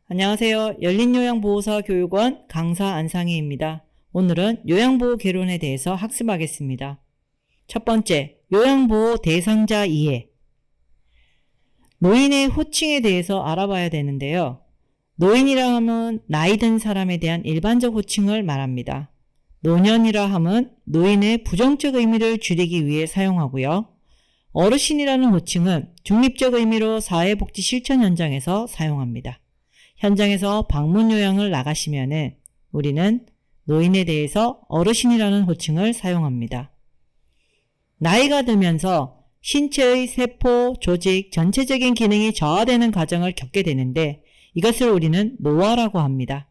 안녕하세요. 열린요양보호사 교육원 강사 안상희입니다. 오늘은 요양보호 개론에 대해서 학습하겠습니다. 첫 번째, 요양보호 대상자 이해. 노인의 호칭에 대해서 알아봐야 되는데요. 노인이라 하면 나이 든 사람에 대한 일반적 호칭을 말합니다. 노년이라 함은 노인의 부정적 의미를 줄이기 위해 사용하고요. 어르신이라는 호칭은 중립적 의미로 사회복지 실천 현장에서 사용합니다. 현장에서 방문 요양을 나가시면은 우리는 노인에 대해서 어르신이라는 호칭을 사용합니다. 나이가 들면서 신체의 세포, 조직, 전체적인 기능이 저하되는 과정을 겪게 되는데 이것을 우리는 노화라고 합니다.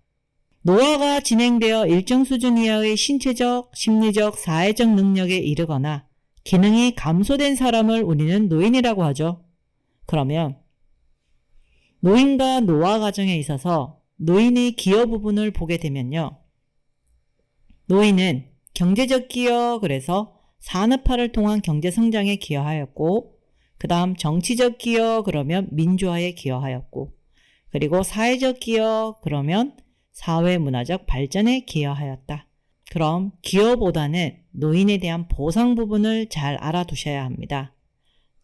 노화가 진행되어 일정 수준 이하의 신체적, 심리적, 사회적 능력에 이르거나 기능이 감소된 사람을 우리는 노인이라고 하죠. 그러면 노인과 노화 과정에 있어서 노인의 기여 부분을 보게 되면요. 노인은 경제적 기여, 그래서 산업화를 통한 경제 성장에 기여하였고, 그 다음 정치적 기여, 그러면 민주화에 기여하였고, 그리고 사회적 기여, 그러면 사회 문화적 발전에 기여하였다. 그럼 기여보다는 노인에 대한 보상 부분을 잘 알아두셔야 합니다.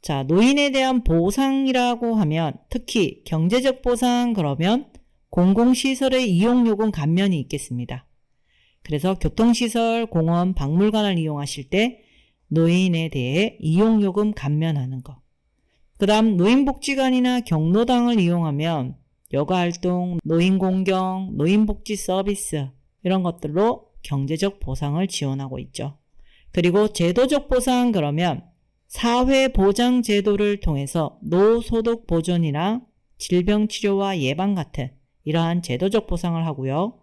자, 노인에 대한 보상이라고 하면 특히 경제적 보상, 그러면 공공시설의 이용요금 감면이 있겠습니다. 그래서 교통시설, 공원, 박물관을 이용하실 때 노인에 대해 이용요금 감면하는 것. 그 다음 노인복지관이나 경로당을 이용하면 여가활동, 노인공경, 노인복지 서비스 이런 것들로 경제적 보상을 지원하고 있죠. 그리고 제도적 보상, 그러면 사회보장제도를 통해서 노소득 보존이나 질병치료와 예방 같은 이러한 제도적 보상을 하고요.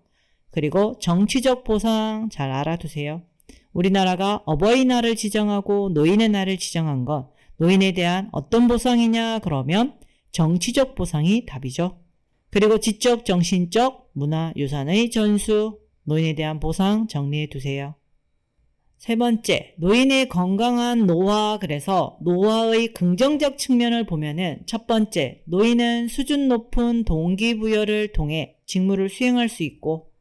그리고 정치적 보상 잘 알아두세요. 우리나라가 어버이날을 지정하고 노인의 날을 지정한 건 노인에 대한 어떤 보상이냐, 그러면 정치적 보상이 답이죠. 그리고 지적, 정신적, 문화유산의 전수, 노인에 대한 보상 정리해 두세요. 세 번째, 노인의 건강한 노화. 그래서 노화의 긍정적 측면을 보면은 첫 번째, 노인은 수준 높은 동기부여를 통해 직무를 수행할 수 있고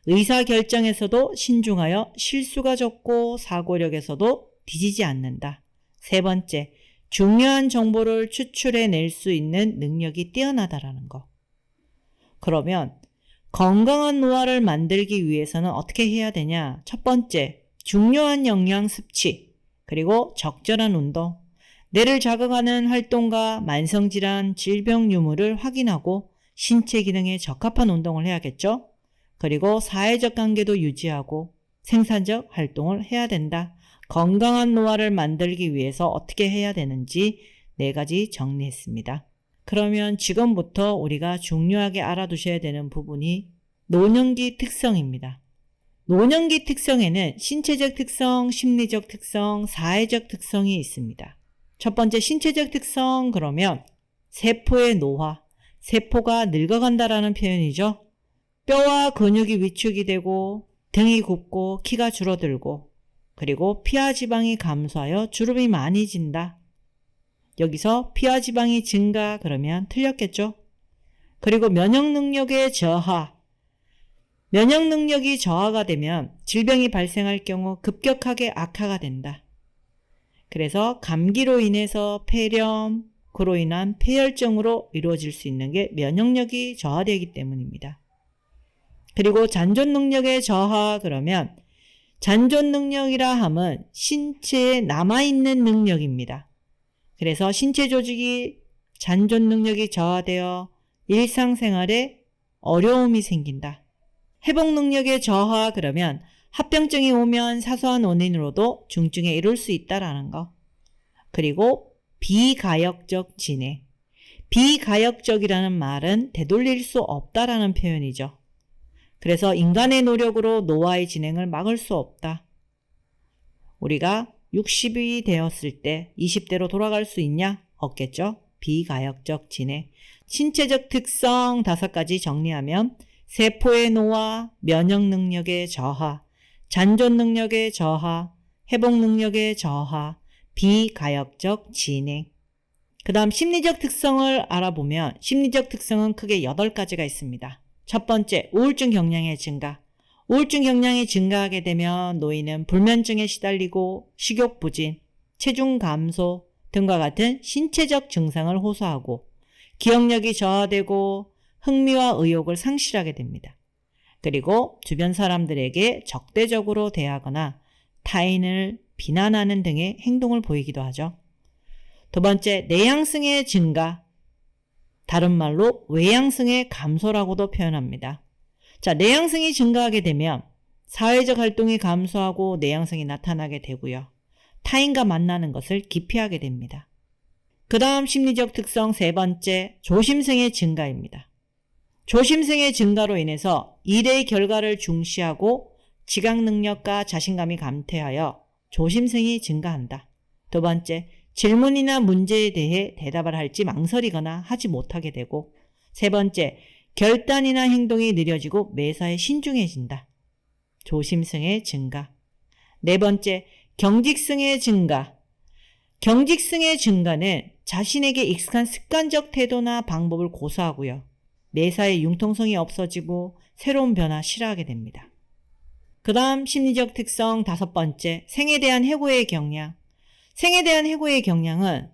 의사결정에서도 신중하여 실수가 적고 사고력에서도 뒤지지 않는다. 세 번째, 중요한 정보를 추출해낼 수 있는 능력이 뛰어나다라는 거. 그러면 건강한 노화를 만들기 위해서는 어떻게 해야 되냐? 첫 번째, 중요한 영양 섭취, 그리고 적절한 운동, 뇌를 자극하는 활동과 만성질환, 질병 유무를 확인하고 신체 기능에 적합한 운동을 해야겠죠? 그리고 사회적 관계도 유지하고 생산적 활동을 해야 된다. 건강한 노화를 만들기 위해서 어떻게 해야 되는지 4가지 정리했습니다. 그러면 지금부터 우리가 중요하게 알아두셔야 되는 부분이 노년기 특성입니다. 노년기 특성에는 신체적 특성, 심리적 특성, 사회적 특성이 있습니다. 첫 번째 신체적 특성, 그러면 세포의 노화, 세포가 늙어간다라는 표현이죠. 뼈와 근육이 위축이 되고 등이 굽고 키가 줄어들고 그리고 피하 지방이 감소하여 주름이 많이 진다. 여기서 피하 지방이 증가, 그러면 틀렸겠죠? 그리고 면역 능력의 저하, 면역 능력이 저하가 되면 질병이 발생할 경우 급격하게 악화가 된다. 그래서 감기로 인해서 폐렴, 그로 인한 폐혈증으로 이루어질 수 있는 게 면역력이 저하되기 때문입니다. 그리고 잔존 능력의 저하, 그러면 잔존 능력이라 함은 신체에 남아있는 능력입니다. 그래서 신체 조직이 잔존 능력이 저하되어 일상생활에 어려움이 생긴다. 회복 능력의 저하, 그러면 합병증이 오면 사소한 원인으로도 중증에 이를 수 있다라는 거. 그리고 비가역적 진행. 비가역적이라는 말은 되돌릴 수 없다라는 표현이죠. 그래서 인간의 노력으로 노화의 진행을 막을 수 없다. 우리가 60이 되었을 때 20대로 돌아갈 수 있냐? 없겠죠? 비가역적 진행. 신체적 특성 5가지 정리하면 세포의 노화, 면역 능력의 저하, 잔존 능력의 저하, 회복 능력의 저하, 비가역적 진행. 그 다음 심리적 특성을 알아보면 심리적 특성은 크게 8가지가 있습니다. 첫 번째, 우울증 경량의 증가. 우울증 경량이 증가하게 되면 노인은 불면증에 시달리고 식욕 부진, 체중 감소 등과 같은 신체적 증상을 호소하고 기억력이 저하되고 흥미와 의욕을 상실하게 됩니다. 그리고 주변 사람들에게 적대적으로 대하거나 타인을 비난하는 등의 행동을 보이기도 하죠. 두 번째, 내향성의 증가. 다른 말로 외향성의 감소라고도 표현합니다. 자, 내향성이 증가하게 되면 사회적 활동이 감소하고 내향성이 나타나게 되고요. 타인과 만나는 것을 기피하게 됩니다. 그 다음 심리적 특성 세 번째, 조심성의 증가입니다. 조심성의 증가로 인해서 일의 결과를 중시하고 지각 능력과 자신감이 감퇴하여 조심성이 증가한다. 두 번째, 질문이나 문제에 대해 대답을 할지 망설이거나 하지 못하게 되고, 세 번째, 결단이나 행동이 느려지고 매사에 신중해진다. 조심성의 증가. 네 번째, 경직성의 증가. 경직성의 증가는 자신에게 익숙한 습관적 태도나 방법을 고수하고요. 매사에 융통성이 없어지고 새로운 변화 싫어하게 됩니다. 그 다음 심리적 특성 다섯 번째, 생에 대한 해고의 경향. 생에 대한 해고의 경향은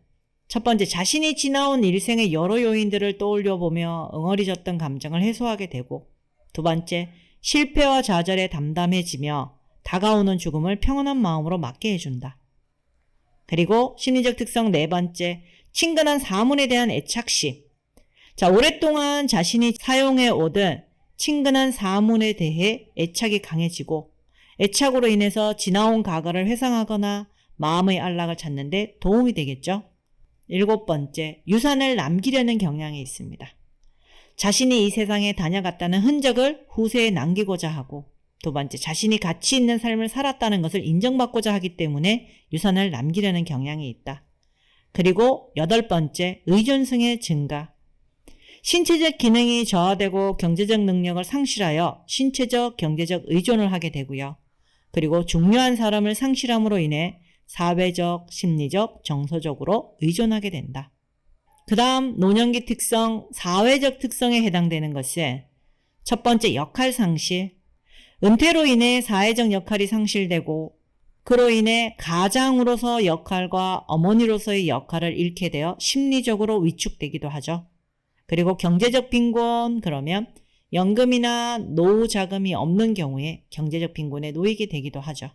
첫 번째, 자신이 지나온 일생의 여러 요인들을 떠올려보며 응어리졌던 감정을 해소하게 되고, 두 번째, 실패와 좌절에 담담해지며 다가오는 죽음을 평온한 마음으로 맞게 해준다. 그리고 심리적 특성 네 번째, 친근한 사물에 대한 애착심. 자, 오랫동안 자신이 사용해 오던 친근한 사물에 대해 애착이 강해지고, 애착으로 인해서 지나온 과거를 회상하거나 마음의 안락을 찾는 데 도움이 되겠죠. 일곱 번째, 유산을 남기려는 경향이 있습니다. 자신이 이 세상에 다녀갔다는 흔적을 후세에 남기고자 하고, 두 번째, 자신이 가치 있는 삶을 살았다는 것을 인정받고자 하기 때문에 유산을 남기려는 경향이 있다. 그리고 여덟 번째, 의존성의 증가. 신체적 기능이 저하되고 경제적 능력을 상실하여 신체적, 경제적 의존을 하게 되고요. 그리고 중요한 사람을 상실함으로 인해 사회적, 심리적, 정서적으로 의존하게 된다. 그 다음 노년기 특성, 사회적 특성에 해당되는 것은 첫 번째, 역할 상실. 은퇴로 인해 사회적 역할이 상실되고 그로 인해 가장으로서 역할과 어머니로서의 역할을 잃게 되어 심리적으로 위축되기도 하죠. 그리고 경제적 빈곤, 그러면 연금이나 노후 자금이 없는 경우에 경제적 빈곤에 놓이게 되기도 하죠.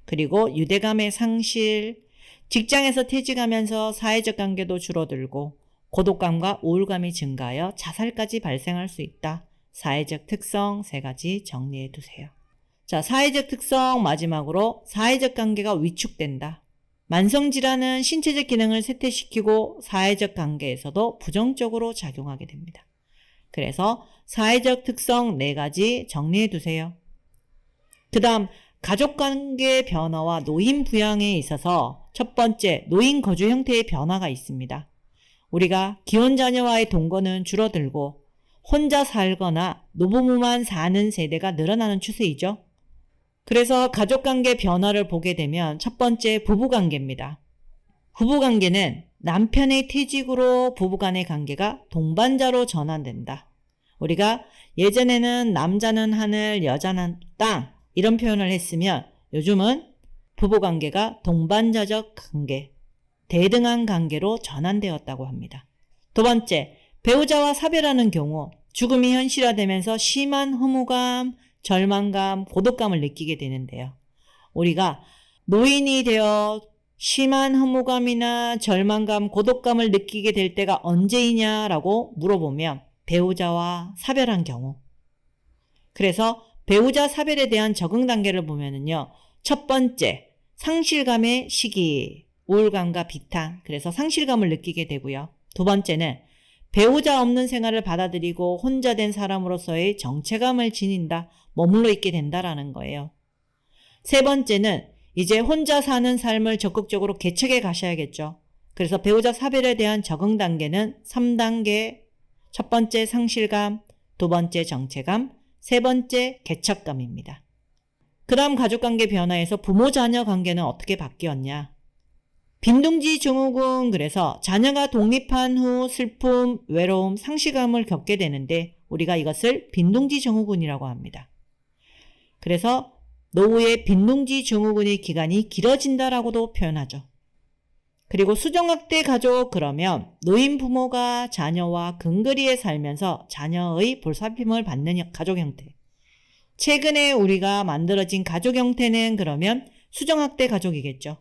그리고 유대감의 상실, 직장에서 퇴직하면서 사회적 관계도 줄어들고 고독감과 우울감이 증가하여 자살까지 발생할 수 있다. 사회적 특성 세 가지 정리해 두세요. 자, 사회적 특성 마지막으로 사회적 관계가 위축된다. 만성질환은 신체적 기능을 쇠퇴시키고 사회적 관계에서도 부정적으로 작용하게 됩니다. 그래서 사회적 특성 네 가지 정리해 두세요. 그 다음 가족관계 변화와 노인 부양에 있어서 첫 번째, 노인 거주 형태의 변화가 있습니다. 우리가 기혼자녀와의 동거는 줄어들고 혼자 살거나 노부부만 사는 세대가 늘어나는 추세이죠. 그래서 가족관계 변화를 보게 되면 첫 번째, 부부관계입니다. 부부관계는 남편의 퇴직으로 부부간의 관계가 동반자로 전환된다. 우리가 예전에는 남자는 하늘, 여자는 땅 이런 표현을 했으면 요즘은 부부관계가 동반자적 관계, 대등한 관계로 전환되었다고 합니다. 두 번째, 배우자와 사별하는 경우 죽음이 현실화되면서 심한 허무감, 절망감, 고독감을 느끼게 되는데요. 우리가 노인이 되어 심한 허무감이나 절망감, 고독감을 느끼게 될 때가 언제이냐라고 물어보면 배우자와 사별한 경우. 그래서 배우자 사별에 대한 적응 단계를 보면은요. 첫 번째, 상실감의 시기, 우울감과 비탄, 그래서 상실감을 느끼게 되고요. 두 번째는 배우자 없는 생활을 받아들이고 혼자 된 사람으로서의 정체감을 지닌다, 머물러 있게 된다라는 거예요. 세 번째는 이제 혼자 사는 삶을 적극적으로 개척해 가셔야겠죠. 그래서 배우자 사별에 대한 적응 단계는 3단계, 첫 번째 상실감, 두 번째 정체감, 세 번째 개척감입니다. 그 다음 가족관계 변화에서 부모-자녀 관계는 어떻게 바뀌었냐? 빈둥지 증후군, 그래서 자녀가 독립한 후 슬픔, 외로움, 상실감을 겪게 되는데 우리가 이것을 빈둥지 증후군이라고 합니다. 그래서 노후의 빈둥지 증후군의 기간이 길어진다라고도 표현하죠. 그리고 수정학대 가족, 그러면 노인 부모가 자녀와 근거리에 살면서 자녀의 보살핌을 받는 가족 형태. 최근에 우리가 만들어진 가족 형태는 그러면 수정학대 가족이겠죠.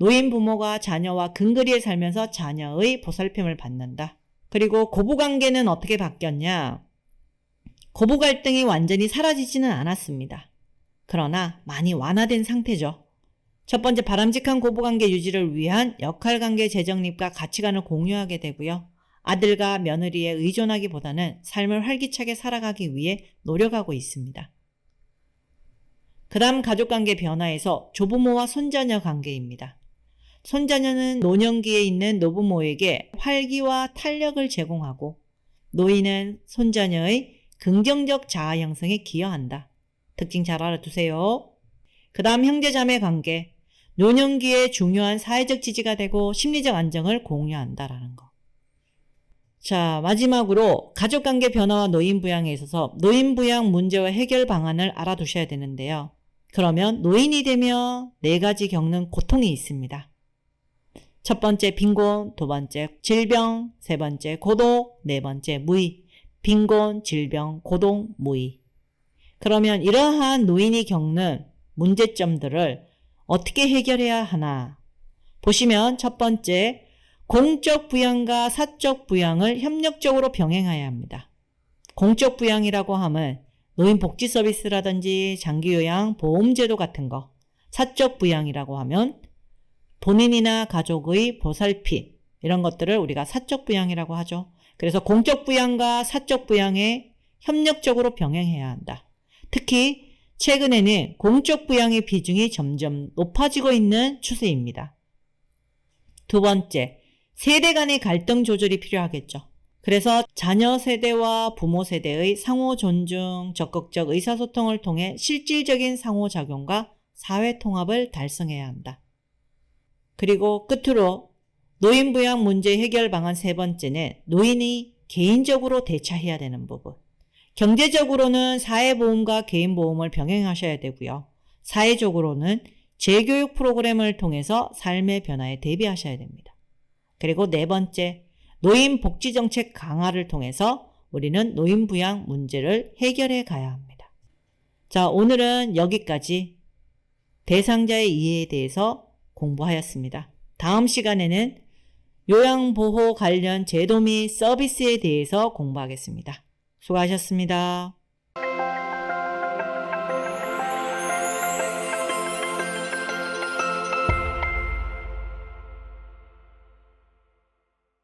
노인 부모가 자녀와 근거리에 살면서 자녀의 보살핌을 받는다. 그리고 고부관계는 어떻게 바뀌었냐? 고부 갈등이 완전히 사라지지는 않았습니다. 그러나 많이 완화된 상태죠. 첫 번째, 바람직한 고부관계 유지를 위한 역할관계 재정립과 가치관을 공유하게 되고요. 아들과 며느리에 의존하기보다는 삶을 활기차게 살아가기 위해 노력하고 있습니다. 그 다음 가족관계 변화에서 조부모와 손자녀 관계입니다. 손자녀는 노년기에 있는 노부모에게 활기와 탄력을 제공하고 노인은 손자녀의 긍정적 자아 형성에 기여한다. 특징 잘 알아두세요. 그 다음 형제자매 관계. 노년기에 중요한 사회적 지지가 되고 심리적 안정을 공유한다라는 거. 자, 마지막으로 가족관계 변화와 노인부양에 있어서 노인부양 문제와 해결 방안을 알아두셔야 되는데요. 그러면 노인이 되면 4가지 겪는 고통이 있습니다. 첫 번째 빈곤, 두 번째 질병, 세 번째 고독, 네 번째 무의. 빈곤, 질병, 고독, 무의. 그러면 이러한 노인이 겪는 문제점들을 어떻게 해결해야 하나? 보시면 첫 번째, 공적 부양과 사적 부양을 협력적으로 병행해야 합니다. 공적 부양이라고 하면 노인 복지 서비스라든지 장기요양 보험제도 같은 거. 사적 부양이라고 하면 본인이나 가족의 보살핌, 이런 것들을 우리가 사적 부양이라고 하죠. 그래서 공적 부양과 사적 부양에 협력적으로 병행해야 한다. 특히 최근에는 공적 부양의 비중이 점점 높아지고 있는 추세입니다. 두 번째, 세대 간의 갈등 조절이 필요하겠죠. 그래서 자녀 세대와 부모 세대의 상호 존중, 적극적 의사소통을 통해 실질적인 상호작용과 사회통합을 달성해야 한다. 그리고 끝으로 노인부양 문제 해결 방안 세 번째는 노인이 개인적으로 대처해야 되는 부분. 경제적으로는 사회보험과 개인보험을 병행하셔야 되고요. 사회적으로는 재교육 프로그램을 통해서 삶의 변화에 대비하셔야 됩니다. 그리고 네 번째, 노인 복지정책 강화를 통해서 우리는 노인부양 문제를 해결해 가야 합니다. 자, 오늘은 여기까지 대상자의 이해에 대해서 공부하였습니다. 다음 시간에는 요양보호 관련 제도 및 서비스에 대해서 공부하겠습니다. 수고하셨습니다.